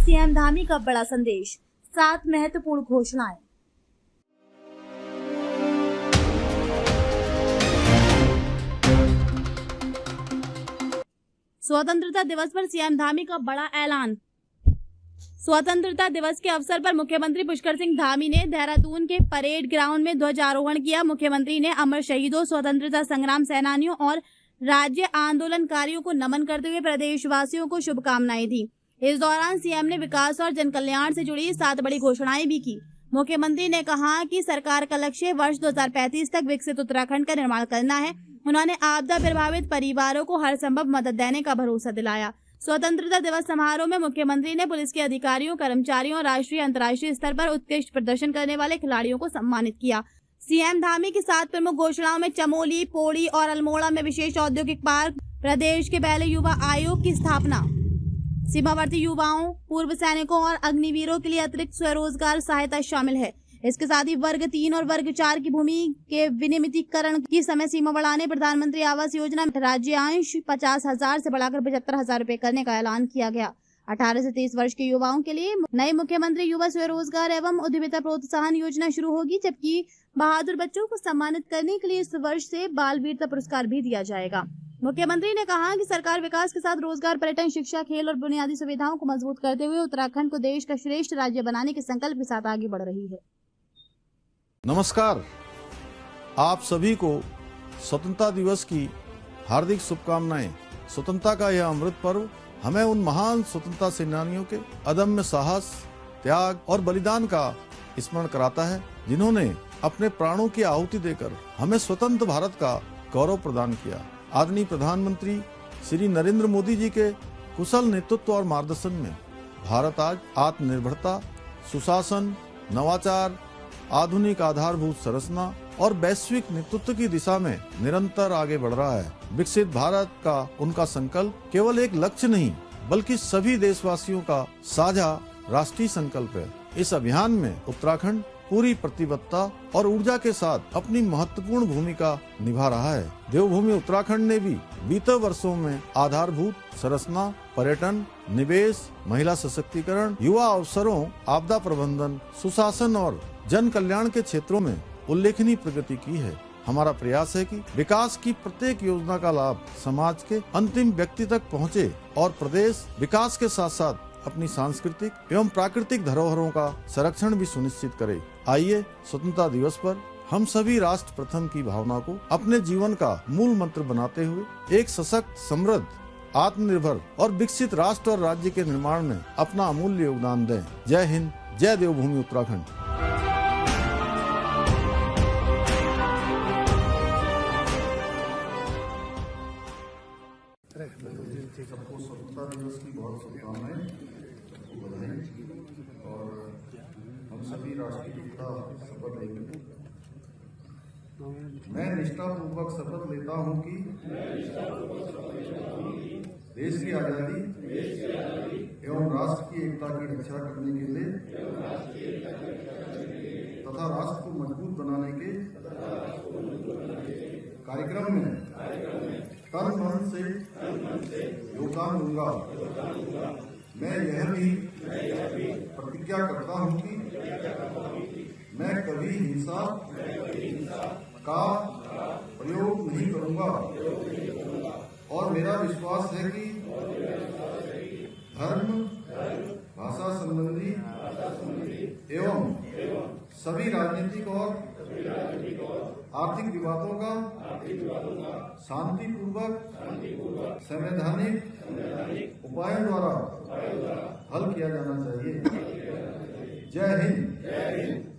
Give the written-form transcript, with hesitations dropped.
CM Dhami का बड़ा संदेश, 7 महत्वपूर्ण घोषणाएं। स्वतंत्रता दिवस पर सीएम धामी का बड़ा ऐलान। स्वतंत्रता दिवस के अवसर पर मुख्यमंत्री पुष्कर सिंह धामी ने देहरादून के परेड ग्राउंड में ध्वजारोहण किया। मुख्यमंत्री ने अमर शहीदों, स्वतंत्रता संग्राम सेनानियों और राज्य आंदोलनकारियों को नमन करते हुए प्रदेशवासियों को शुभकामनाएं दी। इस दौरान सीएम ने विकास और जनकल्याण से जुड़ी 7 बड़ी घोषणाएं भी की। मुख्यमंत्री ने कहा कि सरकार का लक्ष्य वर्ष 2035 तक विकसित उत्तराखंड का निर्माण करना है। उन्होंने आपदा प्रभावित परिवारों को हर संभव मदद देने का भरोसा दिलाया। स्वतंत्रता दिवस समारोह में मुख्यमंत्री ने पुलिस के अधिकारियों, कर्मचारियों और राष्ट्रीय अंतर्राष्ट्रीय स्तर पर उत्कृष्ट प्रदर्शन करने वाले खिलाड़ियों को सम्मानित किया। सीएम धामी की 7 प्रमुख घोषणाओं में चमोली, पौड़ी और अल्मोड़ा में विशेष औद्योगिक पार्क, प्रदेश के पहले युवा आयोग की स्थापना, सीमावर्ती युवाओं, पूर्व सैनिकों और अग्निवीरों के लिए अतिरिक्त स्वरोजगार सहायता शामिल है। इसके साथ ही वर्ग 3 और वर्ग 4 की भूमि के विनियमितीकरण की समय सीमा बढ़ाने, प्रधानमंत्री आवास योजना में राज्यांश 50,000 से बढ़ाकर 75,000 रुपए करने का ऐलान किया गया। 18 से 30 वर्ष के युवाओं के लिए नई मुख्यमंत्री युवा स्वरोजगार एवं उद्यमिता प्रोत्साहन योजना शुरू होगी, जबकि बहादुर बच्चों को सम्मानित करने के लिए इस वर्ष से बाल वीरता पुरस्कार भी दिया जाएगा। मुख्यमंत्री ने कहा कि सरकार विकास के साथ रोजगार, पर्यटन, शिक्षा, खेल और बुनियादी सुविधाओं को मजबूत करते हुए उत्तराखंड को देश का श्रेष्ठ राज्य बनाने के संकल्प के साथ आगे बढ़ रही है। नमस्कार, आप सभी को स्वतंत्रता दिवस की हार्दिक शुभकामनाएं। स्वतंत्रता का यह अमृत पर्व हमें उन महान स्वतंत्रता सेनानियों के अदम्य साहस, त्याग और बलिदान का स्मरण कराता है, जिन्होंने अपने प्राणों की आहुति देकर हमें स्वतंत्र भारत का गौरव प्रदान किया। आदरणीय प्रधानमंत्री श्री नरेंद्र मोदी जी के कुशल नेतृत्व और मार्गदर्शन में भारत आज आत्मनिर्भरता, सुशासन, नवाचार, आधुनिक आधारभूत संरचना और वैश्विक नेतृत्व की दिशा में निरंतर आगे बढ़ रहा है। विकसित भारत का उनका संकल्प केवल एक लक्ष्य नहीं, बल्कि सभी देशवासियों का साझा राष्ट्रीय संकल्प है। इस अभियान में उत्तराखंड पूरी प्रतिबद्धता और ऊर्जा के साथ अपनी महत्वपूर्ण भूमिका निभा रहा है। देवभूमि उत्तराखंड ने भी बीते वर्षों में आधारभूत संरचना, पर्यटन, निवेश, महिला सशक्तिकरण, युवा अवसरों, आपदा प्रबंधन, सुशासन और जन कल्याण के क्षेत्रों में उल्लेखनीय प्रगति की है। हमारा प्रयास है कि विकास की प्रत्येक योजना का लाभ समाज के अंतिम व्यक्ति तक पहुंचे और प्रदेश विकास के साथ साथ अपनी सांस्कृतिक एवं प्राकृतिक धरोहरों का संरक्षण भी सुनिश्चित करे। आइए स्वतंत्रता दिवस पर हम सभी राष्ट्र प्रथम की भावना को अपने जीवन का मूल मंत्र बनाते हुए एक सशक्त, समृद्ध, आत्मनिर्भर और विकसित राष्ट्र और राज्य के निर्माण में अपना अमूल्य योगदान दें। जय हिंद, जय देवभूमि उत्तराखंड। सबको स्वतंत्रता दिवस की बहुत शुभकामनाएं, बधाई। और हम सभी राष्ट्रीय पिता शपथ लेंगे। मैं निष्ठापूर्वक शपथ लेता हूं कि देश की आजादी एवं राष्ट्र की एकता की रक्षा करने के लिए तथा राष्ट्र को मजबूत बनाने के कार्यक्रम में तन मन से योगदान दूंगा। मैं यह भी प्रतिज्ञा करता हूं कि मैं कभी हिंसा का प्रयोग नहीं करूंगा और मेरा विश्वास है कि धर्म, भाषा संबंधी एवं सभी राजनीतिक और आर्थिक विवादों का शांतिपूर्वक, संवैधानिक उपायों द्वारा हल किया जाना चाहिए। जय हिंद।